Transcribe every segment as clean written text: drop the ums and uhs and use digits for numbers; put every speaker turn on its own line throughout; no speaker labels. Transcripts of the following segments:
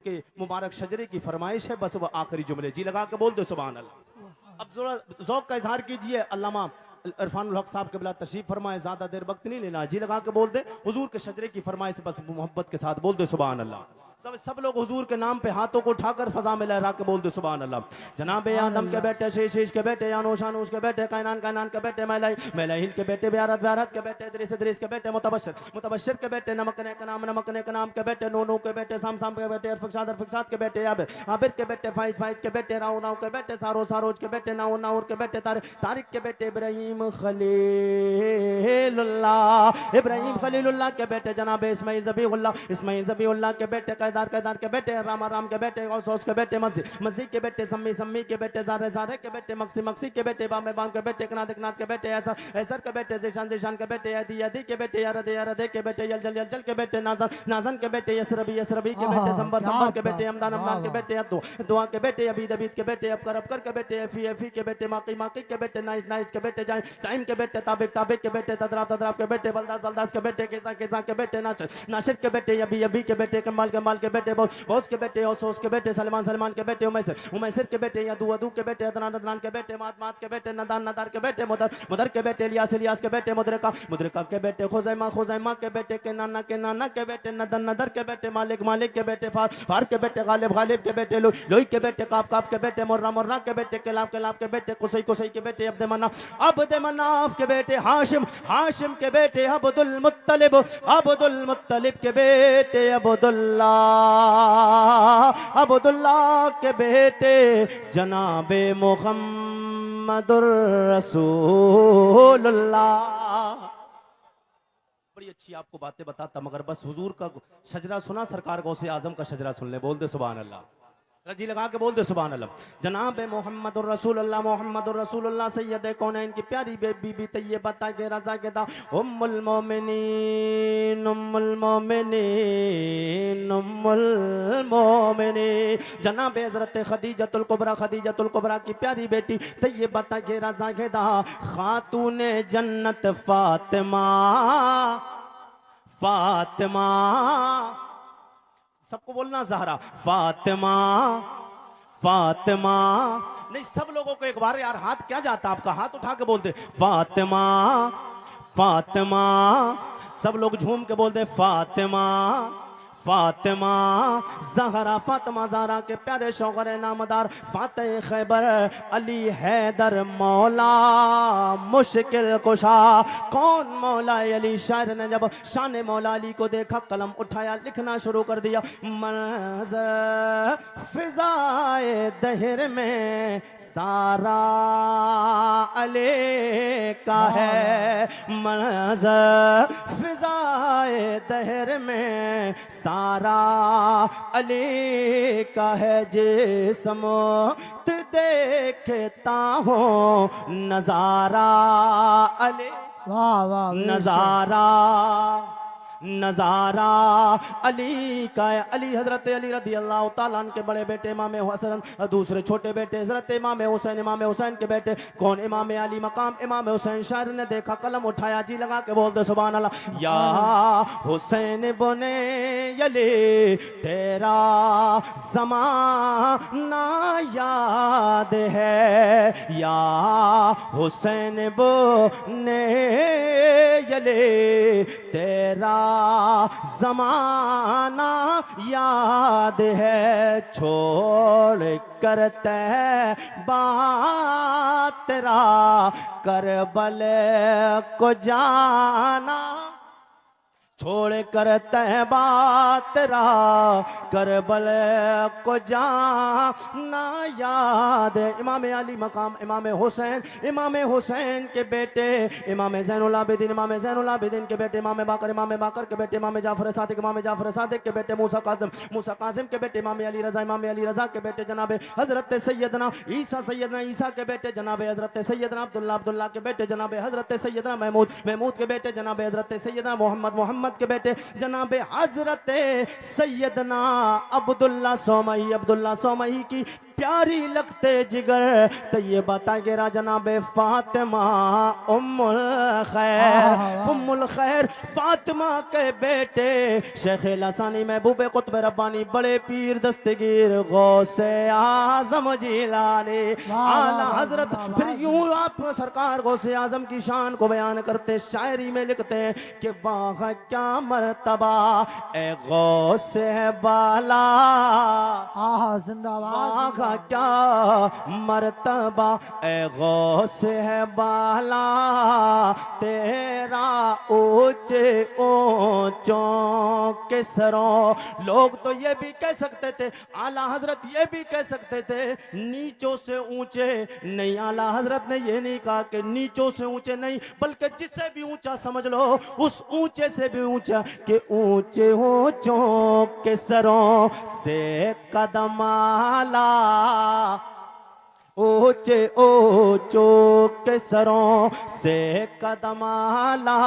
के मुबारक शजरे की फरमाइश है, बस वो आखिरी जुमले जी लगा के बोल दो सुभान अल्लाह। अब जरा ज़ौक़ का इजहार कीजिए, अल्लामा इरफानुल हक साहब के बिला तशरीफ फरमाए, ज़्यादा देर वक्त नहीं लेना, जी लगा के बोल दे हुजूर के शजरे की फरमाइश, बस मोहब्बत के साथ बोल दे सुभान अल्लाह। सब लोग हुजूर के नाम पे हाथों को उठाकर फजा में लहरा के बोल दे सुभान अल्लाह। जनाबे आदम के बेटे, शीश के बेटे, यानूश के बेटे, कायनान के बेटे, मैलाइल के बेटे, ब्यारत के बेटे, इदरीस के बेटे, मुतबश्शिर के बेटे, नमकने का नाम के बेटे, नूनू के बेटे, साम के बेटे, अरफक्षाद के बेटे, आबिर के बेटे, फाइज के बेटे, राउ के बेटे, सारोज के बेटे, नाउर के बेटे, तारिक के बेटे, इब्राहिम खलीलुल्लाह के बेटे, जनाबे इस्माइल ज़बीहुल्लाह के बेटे, कैदार के बेटे, राम के बेटे, गौस के बेटे, मस्जिद के बेटे, सम्मी के बेटे, ज़ारे के बेटे, मक्सी के बेटे, बाम के बेटे, कनाद के बेटे, ऐसर के बेटे, ज़ीशान के बेटे, यदी के बेटे, यारदे के बेटे, यलजल के बेटे, नाज़न के बेटे, यसरबी के बेटे, संबर के बेटे, अमदान के बेटे, दुआ के बेटे, अबीद के बेटे, अबकर के बेटे, एफी के बेटे, माकी के बेटे, नाइज के बेटे, टाइम के बेटे, ताबिक के बेटे, तदराफ के बेटे, बलदास के बेटे, केसा के बेटे, नाशिर के बेटे, अबी के बेटे, कमाल के बेटे, बौस के बेटे, औस के बेटे, सलमान के बेटे, उमैसर के बेटे, अदू के बेटे, अदनान के बेटे, मात के बेटे, नदार के बेटे, मुदर के बेटे, इलियास के बेटे, मुदरका के बेटे, खुजैमा के बेटे, के नाना के बेटे, नदर के बेटे, मालिक के बेटे, फार के बेटे, गालिब के बेटे, लोई के बेटे, काप के बेटे, मुर्रा के बेटे, केलाब के बेटे, कुसई के बेटे, अब्द मनाफ के बेटे, हाशिम के बेटे, अब्दुल मुत्तलिब के बेटे, अब्दुल्लाह के बेटे, जनाबे मुहम्मदुर रसूलुल्लाह। बड़ी अच्छी आपको बातें बताता, मगर बस हुजूर का शजरा सुना, सरकार गौसे आजम का शजरा सुन ले, बोल दे सुभान अल्लाह, रजी लगा के बोल दे सुभान अल्लाह। जनाब मोहम्मदुर रसूलुल्लाह सैयद कौनैन की प्यारी बीबी तैयबा के रजा के दा उम्मुल मोमिनीन जनाब हज़रत खदीजतुल कुबरा की प्यारी बेटी तैयबा के रजा के दा खातूने जन्नत फातिमा सबको बोलना, ज़हरा फातिमा नहीं, सब लोगों को एक बार यार, हाथ क्या जाता, आपका हाथ उठा के बोलते फातिमा, सब लोग झूम के बोलते फातिमा ज़हरा, फातिमा ज़हरा के प्यारे शौहर नामदार फातिह खैबर अली हैदर मौला मुश्किल कुशा। कौन मौला अली? शायर ने जब शान मौला अली को देखा, कलम उठाया, लिखना शुरू कर दिया। मंज़र फिज़ाए दहर में सारा अली का है, मंज़र फिज़ाए दहर में सारा अली का है, जिस्मत देखता हूँ नजारा अली, नजारा अली का है। अली हजरत अली रदी अल्लाह तआला अन्हु के बड़े बेटे इमाम हसन, दूसरे छोटे बेटे हजरत इमाम हुसैन के बेटे कौन? इमाम अली मकाम इमाम हुसैन। शायर ने देखा, कलम उठाया, जी लगा के बोल दे सुभान अल्लाह। या हुसैन बने अली तेरा ज़माना याद है, या हुसैन बने अली तेरा ज़माना याद है, छोड़ कर तैबा तेरा करबल को जाना, छोड़ कर तैबा तेरा करबल को जाना याद है। इमाम अली मकाम इमाम हुसैन के बेटे इमाम ज़ैनुल आबिदीन के बेटे इमाम बाकर के बेटे इमाम जाफर सादिक के बेटे मूसा कासिम के बेटे इमाम अली रज़ा के बेटे जनाब हज़रत सैयदना ईसा के बेटे जनाब हज़रत सैयदना अब्दुल्लाह के बेटे जनाब हज़रत सैयदना महमूद के बेटे जनाब हज़रत सैयदना मोहम्मद के बेटे जनाब हज़रत सैयदना अब्दुल्ला सोमई की प्यारी लगते जिगर तैयबा ताहिरा जनाब फातिमा उम्मुल खैर फातिमा के बेटे शेख लसानी महबूब कुतुब रब्बानी बड़े पीर दस्तगीर गौसे आजम जिलानी आला हजरत। फिर यूं आप सरकार गौसे आजम की शान को बयान करते शायरी में लिखते हैं कि वाह क्या मर्तबा ए गौसे बाला
जिंदाबाद
का क्या मर्तबा ए गौसे है बाला तेरा ऊंचे ऊंचों के सरों। लोग तो ये भी कह सकते थे, आला हजरत ये भी कह सकते थे नीचों से ऊंचे नहीं। आला हजरत ने ये नहीं कहा कि नीचों से ऊंचे नहीं, बल्कि जिससे भी ऊंचा समझ लो उस ऊंचे से भी ऊंचा कि ऊंचे ऊंचों के सरों से कदम आला ऊंचे ऊंचों के सरों से कदम आला।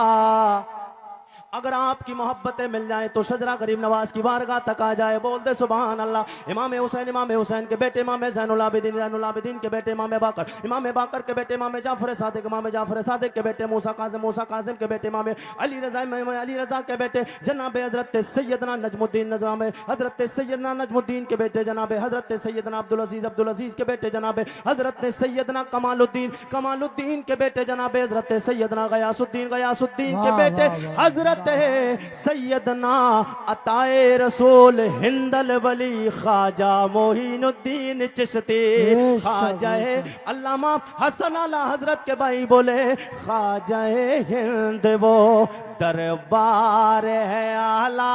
अगर आपकी मोहब्बतें मिल जाए तो शजरा गरीब नवाज की बारगाह तक आ जाए। बोल दे सुभान अल्लाह। इमाम हुसैन के बेटे इमाम ज़ैनुल आबिदीन के बेटे इमाम बाकर के बेटे इमाम जाफर सादिक के बेटे मूसा काज़िम के बेटे इमाम अली रज़ा के बेटे जनाब हजरत सैयदना नजमुद्दीन के बेटे जनाब हजरत सैयदना अब्दुल अजीज के बेटे जनाब हजरत सैयदना कमालुद्दीन के बेटे जनाब हजरत सैयदना गयासुद्दीन के बेटे हजरत सैयदना अताए रसूल हिंदल वली ख्वाजा मोहिनुद्दीन चिश्ती ख्वाजा अल्लामा हसन आला हजरत के भाई बोले ख्वाजा हिंद वो दरबार है आला।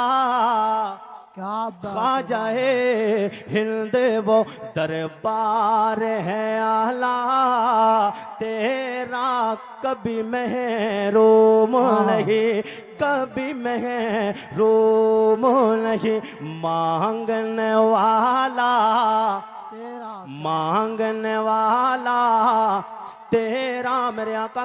ख्वाजा हिंद वो दरबार है आला तेरा कभी महरूम नहीं कभी महरूम नहीं मांगने वाला तेरा मेरे आका